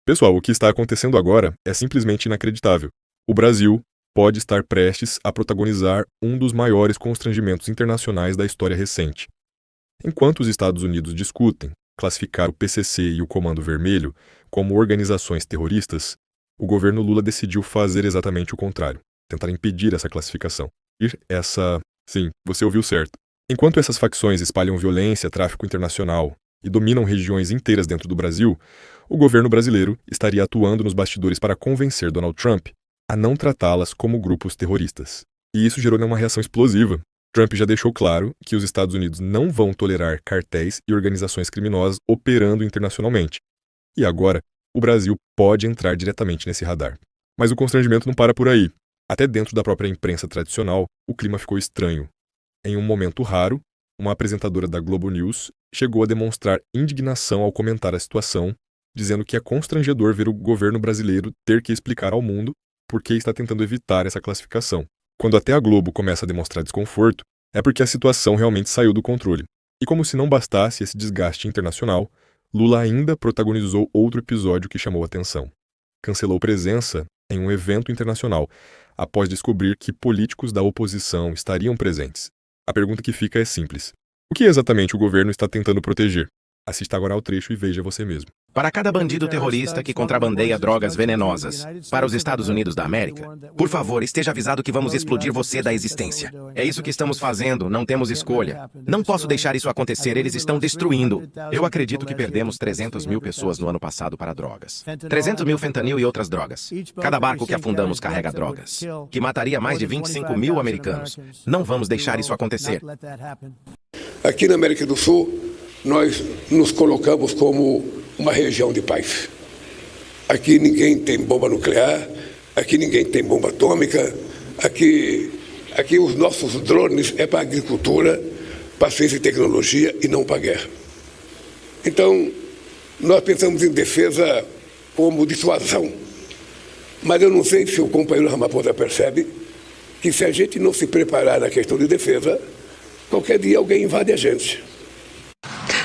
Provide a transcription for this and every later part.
Pessoal, o que está acontecendo agora é simplesmente inacreditável. O Brasil pode estar prestes a protagonizar um dos maiores constrangimentos internacionais da história recente. Enquanto os Estados Unidos discutem classificar o PCC e o Comando Vermelho como organizações terroristas, o governo Lula decidiu fazer exatamente o contrário, tentar impedir essa classificação. Sim, você ouviu certo. Enquanto essas facções espalham violência, tráfico internacional e dominam regiões inteiras dentro do Brasil, o governo brasileiro estaria atuando nos bastidores para convencer Donald Trump a não tratá-las como grupos terroristas. E isso gerou uma reação explosiva. Trump já deixou claro que os Estados Unidos não vão tolerar cartéis e organizações criminosas operando internacionalmente. E agora, o Brasil pode entrar diretamente nesse radar. Mas o constrangimento não para por aí. Até dentro da própria imprensa tradicional, o clima ficou estranho. Em um momento raro, uma apresentadora da Globo News chegou a demonstrar indignação ao comentar a situação, dizendo que é constrangedor ver o governo brasileiro ter que explicar ao mundo por que está tentando evitar essa classificação. Quando até a Globo começa a demonstrar desconforto, é porque a situação realmente saiu do controle. E como se não bastasse esse desgaste internacional, Lula ainda protagonizou outro episódio que chamou a atenção. Cancelou presença em um evento internacional, após descobrir que políticos da oposição estariam presentes. A pergunta que fica é simples. O que exatamente o governo está tentando proteger? Assista agora ao trecho e veja você mesmo. Para cada bandido terrorista que contrabandeia drogas venenosas para os Estados Unidos da América, por favor, esteja avisado que vamos explodir você da existência. É isso que estamos fazendo, não temos escolha. Não posso deixar isso acontecer, eles estão destruindo. Eu acredito que perdemos 300 mil pessoas no ano passado para drogas. 300 mil fentanil e outras drogas. Cada barco que afundamos carrega drogas, que mataria mais de 25 mil americanos. Não vamos deixar isso acontecer. Aqui na América do Sul, nós nos colocamos como uma região de paz. Aqui ninguém tem bomba nuclear, aqui ninguém tem bomba atômica, aqui os nossos drones é para a agricultura, para ciência e tecnologia e não para a guerra. Então, nós pensamos em defesa como dissuasão. Mas eu não sei se o companheiro Ramaphosa percebe que se a gente não se preparar na questão de defesa, qualquer dia alguém invade a gente.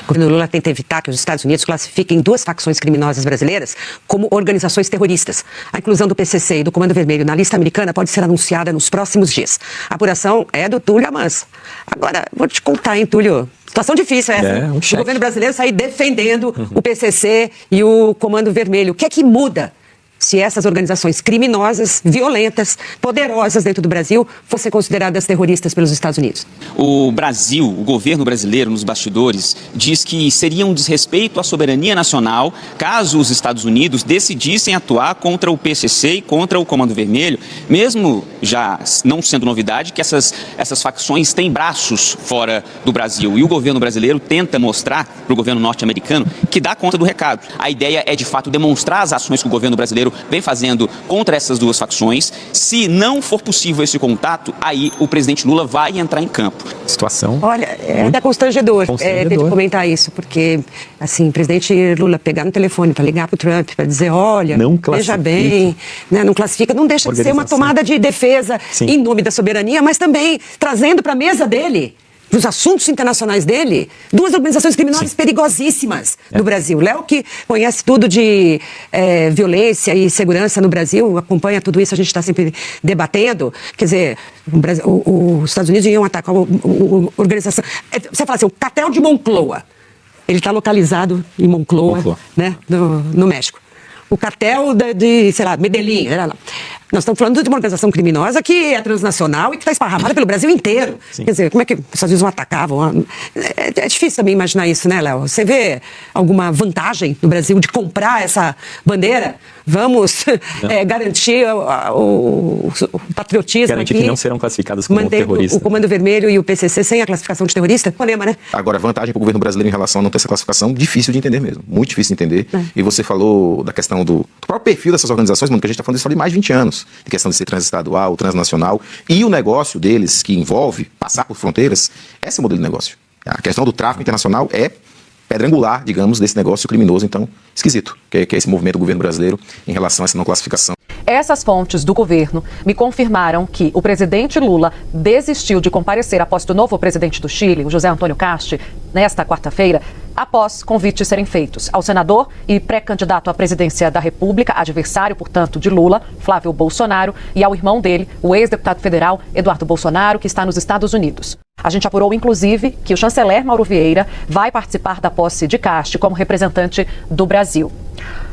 O governo Lula tenta evitar que os Estados Unidos classifiquem duas facções criminosas brasileiras como organizações terroristas. A inclusão do PCC e do Comando Vermelho na lista americana pode ser anunciada nos próximos dias. A apuração é do Túlio Amans. Agora, vou te contar, hein, Túlio? Situação difícil essa. O governo brasileiro sair defendendo o PCC e o Comando Vermelho. O que é que muda se essas organizações criminosas, violentas, poderosas dentro do Brasil, fossem consideradas terroristas pelos Estados Unidos? O Brasil, o governo brasileiro, nos bastidores, diz que seria um desrespeito à soberania nacional caso os Estados Unidos decidissem atuar contra o PCC e contra o Comando Vermelho, mesmo já não sendo novidade que essas facções têm braços fora do Brasil. E o governo brasileiro tenta mostrar para o governo norte-americano que dá conta do recado. A ideia é, de fato, demonstrar as ações que o governo brasileiro vem fazendo contra essas duas facções. Se não for possível esse contato, aí o presidente Lula vai entrar em campo. Situação. Olha, é até constrangedor ter de comentar isso, porque, assim, o presidente Lula pegar no telefone para ligar para o Trump, para dizer, olha, veja bem, né, não classifica, não deixa de ser uma tomada de defesa em nome da soberania, mas também trazendo para a mesa dele, para os assuntos internacionais dele, duas organizações criminosas perigosíssimas no Brasil. Léo, que conhece tudo de violência e segurança no Brasil, acompanha tudo isso, a gente está sempre debatendo. Quer dizer, os Estados Unidos iam atacar a organização. Você fala assim, o cartel de Moncloa. Ele está localizado em Moncloa. Né, no México. O cartel de sei lá, Medellín, nós estamos falando de uma organização criminosa que é transnacional e que está esparramada pelo Brasil inteiro. Quer dizer, como é que os Estados Unidos atacavam? É difícil também imaginar isso, né, Léo? Você vê alguma vantagem no Brasil de comprar essa bandeira? Vamos garantir o patriotismo garantir aqui. Que não serão classificadas como terroristas. O Comando Vermelho e o PCC sem a classificação de terrorista? Problema, né? Agora, a vantagem para o governo brasileiro em relação a não ter essa classificação, difícil de entender mesmo. Muito difícil de entender. E você falou da questão do próprio perfil dessas organizações, mano, que a gente está falando disso há mais de 20 anos. De questão de ser transestadual, transnacional. E o negócio deles, que envolve passar por fronteiras, esse é o modelo de negócio. A questão do tráfico internacional é pedra angular, digamos, desse negócio criminoso, então, esquisito, que é esse movimento do governo brasileiro em relação a essa não classificação. Essas fontes do governo me confirmaram que o presidente Lula desistiu de comparecer após o novo presidente do Chile, o José Antônio Cast, nesta quarta-feira, após convites serem feitos ao senador e pré-candidato à presidência da República, adversário, portanto, de Lula, Flávio Bolsonaro, e ao irmão dele, o ex-deputado federal Eduardo Bolsonaro, que está nos Estados Unidos. A gente apurou, inclusive, que o chanceler Mauro Vieira vai participar da posse de Cast como representante do Brasil.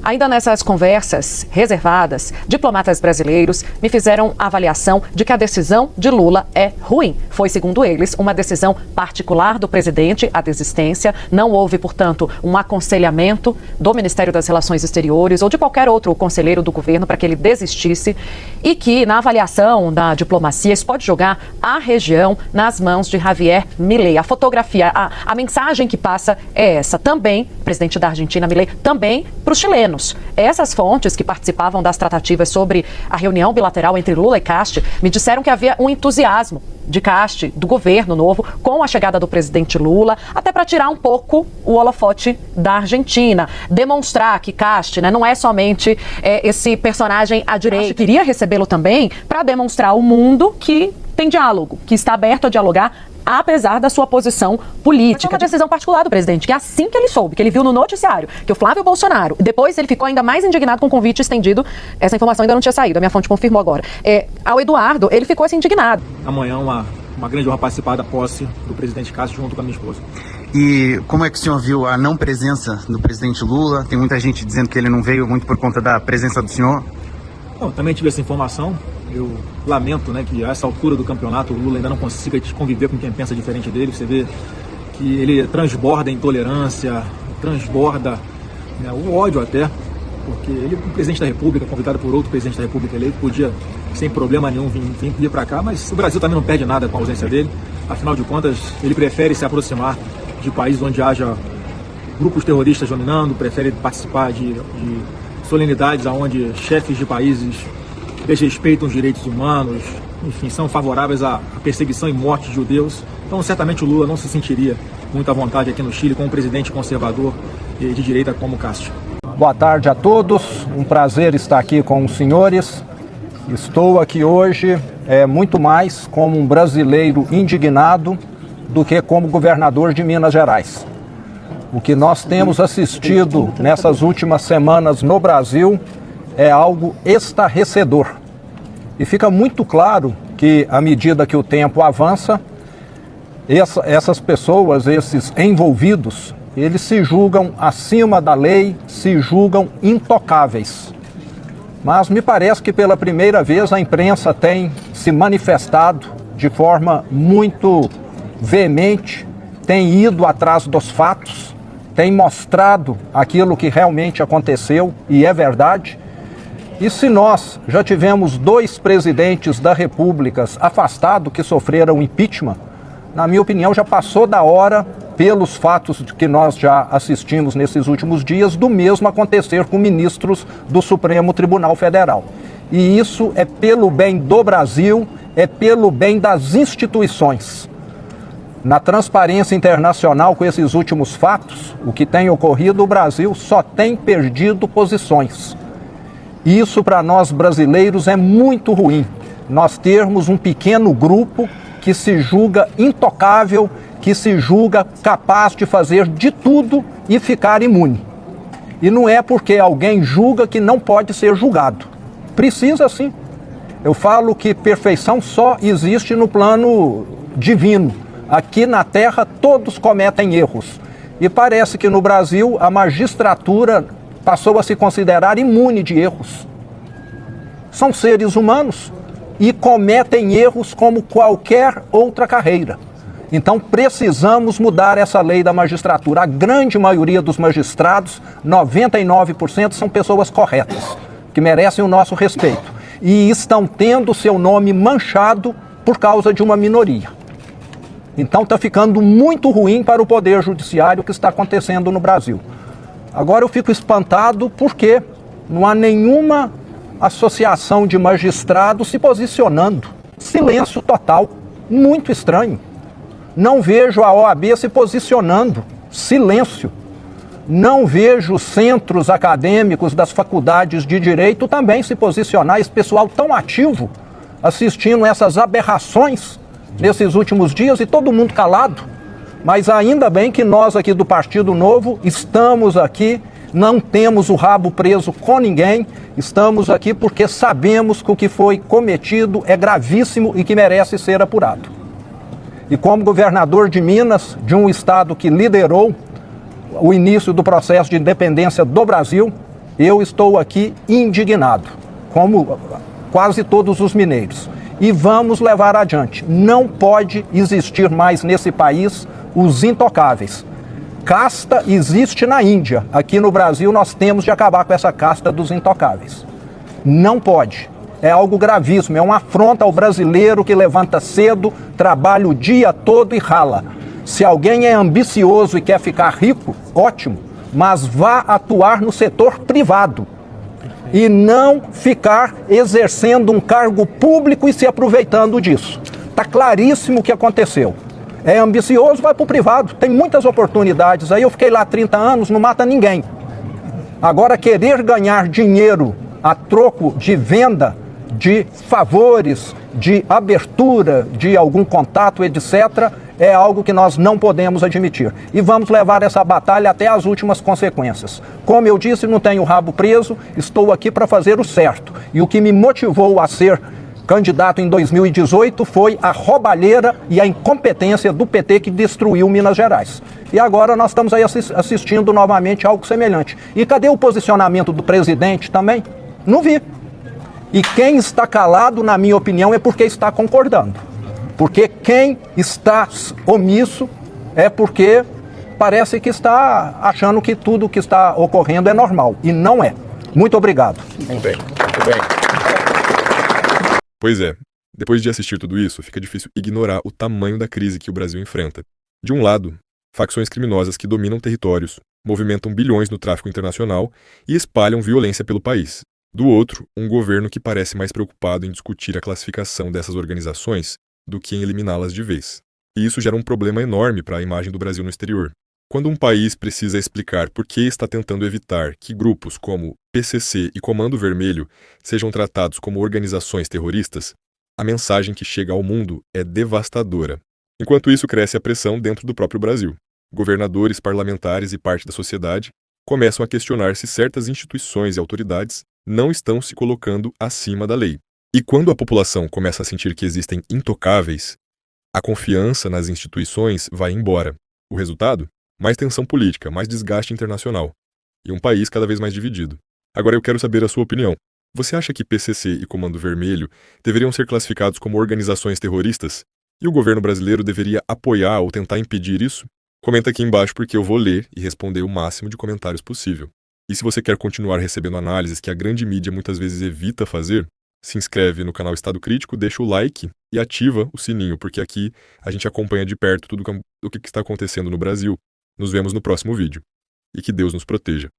Ainda nessas conversas reservadas, diplomatas brasileiros me fizeram a avaliação de que a decisão de Lula é ruim. Foi, segundo eles, uma decisão particular do presidente, a desistência. Não houve, portanto, um aconselhamento do Ministério das Relações Exteriores ou de qualquer outro conselheiro do governo para que ele desistisse. E que, na avaliação da diplomacia, isso pode jogar a região nas mãos de Javier Milei. A fotografia, a mensagem que passa é essa. Também, presidente da Argentina, Milei, também para os chilenos. Essas fontes que participavam das tratativas sobre a reunião bilateral entre Lula e Cast me disseram que havia um entusiasmo de Cast, do governo novo, com a chegada do presidente Lula, até para tirar um pouco o holofote da Argentina, demonstrar que Cast, né, não é somente esse personagem à direita. Cast queria recebê-lo também para demonstrar ao mundo que tem diálogo, que está aberto a dialogar, apesar da sua posição política. Foi uma decisão particular do presidente, que assim que ele soube, que ele viu no noticiário, que o Flávio Bolsonaro, depois ele ficou ainda mais indignado com o convite estendido, essa informação ainda não tinha saído, a minha fonte confirmou agora, ao Eduardo, ele ficou assim indignado. Amanhã uma grande honra participar da posse do presidente Castro junto com a minha esposa. E como é que o senhor viu a não presença do presidente Lula? Tem muita gente dizendo que ele não veio muito por conta da presença do senhor. Bom, também tive essa informação. Eu lamento, né, que a essa altura do campeonato o Lula ainda não consiga conviver com quem pensa diferente dele. Você vê que ele transborda a intolerância, transborda, né, o ódio até, porque ele, o presidente da República, convidado por outro presidente da República eleito, podia sem problema nenhum vir para cá, mas o Brasil também não perde nada com a ausência dele. Afinal de contas, ele prefere se aproximar de países onde haja grupos terroristas dominando, prefere participar de solenidades onde chefes de países desrespeitam os direitos humanos, enfim, são favoráveis à perseguição e morte de judeus. Então, certamente o Lula não se sentiria muito à vontade aqui no Chile com um presidente conservador e de direita como Castro. Boa tarde a todos, um prazer estar aqui com os senhores. Estou aqui hoje muito mais como um brasileiro indignado do que como governador de Minas Gerais. O que nós temos assistido nessas últimas semanas no Brasil é algo estarrecedor. E fica muito claro que, à medida que o tempo avança, essas pessoas, esses envolvidos, eles se julgam acima da lei, se julgam intocáveis. Mas me parece que pela primeira vez a imprensa tem se manifestado de forma muito veemente, tem ido atrás dos fatos, tem mostrado aquilo que realmente aconteceu e é verdade. E se nós já tivemos 2 presidentes da República afastados que sofreram impeachment, na minha opinião já passou da hora, pelos fatos que nós já assistimos nesses últimos dias, do mesmo acontecer com ministros do Supremo Tribunal Federal. E isso é pelo bem do Brasil, é pelo bem das instituições. Na transparência internacional com esses últimos fatos, o que tem ocorrido, o Brasil só tem perdido posições. Isso para nós brasileiros é muito ruim. Nós termos um pequeno grupo que se julga intocável, que se julga capaz de fazer de tudo e ficar imune. E não é porque alguém julga que não pode ser julgado. Precisa sim. Eu falo que perfeição só existe no plano divino. Aqui na Terra todos cometem erros. E parece que no Brasil a magistratura passou a se considerar imune de erros. São seres humanos e cometem erros como qualquer outra carreira. Então precisamos mudar essa lei da magistratura. A grande maioria dos magistrados, 99%, são pessoas corretas, que merecem o nosso respeito. E estão tendo seu nome manchado por causa de uma minoria. Então está ficando muito ruim para o Poder Judiciário o que está acontecendo no Brasil. Agora eu fico espantado porque não há nenhuma associação de magistrados se posicionando. Silêncio total, muito estranho. Não vejo a OAB se posicionando, silêncio. Não vejo centros acadêmicos das faculdades de direito também se posicionar, esse pessoal tão ativo, assistindo essas aberrações nesses últimos dias e todo mundo calado. Mas ainda bem que nós aqui do Partido Novo estamos aqui, não temos o rabo preso com ninguém, estamos aqui porque sabemos que o que foi cometido é gravíssimo e que merece ser apurado. E como governador de Minas, de um estado que liderou o início do processo de independência do Brasil, eu estou aqui indignado, como quase todos os mineiros. E vamos levar adiante. Não pode existir mais nesse país os intocáveis. Casta existe na Índia. Aqui no Brasil nós temos de acabar com essa casta dos intocáveis. Não pode. É algo gravíssimo, é uma afronta ao brasileiro que levanta cedo, trabalha o dia todo e rala. Se alguém é ambicioso e quer ficar rico, ótimo, mas vá atuar no setor privado e não ficar exercendo um cargo público e se aproveitando disso. Está claríssimo o que aconteceu. É ambicioso, vai para o privado, tem muitas oportunidades. Aí eu fiquei lá 30 anos, não mata ninguém. Agora, querer ganhar dinheiro a troco de venda de favores, de abertura de algum contato, etc., é algo que nós não podemos admitir. E vamos levar essa batalha até as últimas consequências. Como eu disse, não tenho o rabo preso, estou aqui para fazer o certo. E o que me motivou a ser candidato em 2018 foi a roubalheira e a incompetência do PT que destruiu Minas Gerais. E agora nós estamos aí assistindo novamente algo semelhante. E cadê o posicionamento do presidente também? Não vi. E quem está calado, na minha opinião, é porque está concordando. Porque quem está omisso é porque parece que está achando que tudo que está ocorrendo é normal. E não é. Muito obrigado. Muito bem. Pois é. Depois de assistir tudo isso, fica difícil ignorar o tamanho da crise que o Brasil enfrenta. De um lado, facções criminosas que dominam territórios, movimentam bilhões no tráfico internacional e espalham violência pelo país. Do outro, um governo que parece mais preocupado em discutir a classificação dessas organizações do que em eliminá-las de vez. E isso gera um problema enorme para a imagem do Brasil no exterior. Quando um país precisa explicar por que está tentando evitar que grupos como PCC e Comando Vermelho sejam tratados como organizações terroristas, a mensagem que chega ao mundo é devastadora. Enquanto isso, cresce a pressão dentro do próprio Brasil. Governadores, parlamentares e parte da sociedade começam a questionar se certas instituições e autoridades não estão se colocando acima da lei. E quando a população começa a sentir que existem intocáveis, a confiança nas instituições vai embora. O resultado? Mais tensão política, mais desgaste internacional. E um país cada vez mais dividido. Agora eu quero saber a sua opinião. Você acha que PCC e Comando Vermelho deveriam ser classificados como organizações terroristas? E o governo brasileiro deveria apoiar ou tentar impedir isso? Comenta aqui embaixo porque eu vou ler e responder o máximo de comentários possível. E se você quer continuar recebendo análises que a grande mídia muitas vezes evita fazer, se inscreve no canal Estado Crítico, deixa o like e ativa o sininho, porque aqui a gente acompanha de perto tudo o que está acontecendo no Brasil. Nos vemos no próximo vídeo. E que Deus nos proteja.